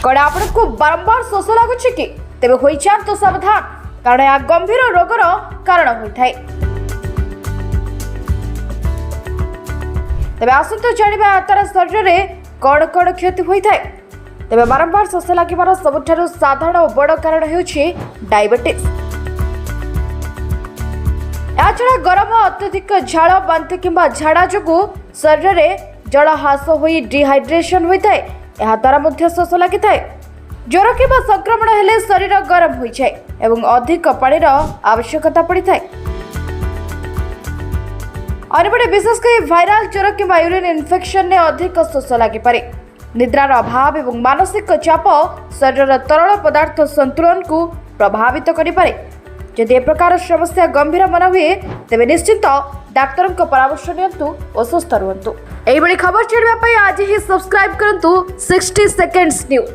कड़े आपको बारंबार शोष लगुच कि तेज हो तो सावधान कारण यह गंभीर रोगर कारण होता है। तेज आसतु जाना तार शरीर में कौन कौन क्षति होता है। तेज बारंबार शोष लगे सबुठ साधारण और बड़ कारण होउछि डायबिटीज। याछड़ा गरम अत्यधिक झाड़ बांति किंबा झाड़ा जो शरीर में जल ह्रास हो डिहाइड्रेशन होता है। यह द्वारा मध्य शोष लगी था। ज्वर किंबा संक्रमण हेले शरीर गरम हो जाए एवं अधिक पानीर आवश्यकता पड़ी था। अन्यपटे विशेषकर भाइराल ज्वर किंबा यूरिन इन्फेक्शन ने अधिक शोष लगिपे। निद्रार अभाव एवं मानसिक चाप शरीर तरल पदार्थ संतुलन को प्रभावित करें। जदि ए प्रकार समस्या गंभीर मन हुए तेज निश्चित डाक्तर परामर्श नियंतु और सुस्थ रुहतु। यही खबर छाड़िया आज ही सब्सक्राइब करंतु 60 सेकेंड्स न्यूज।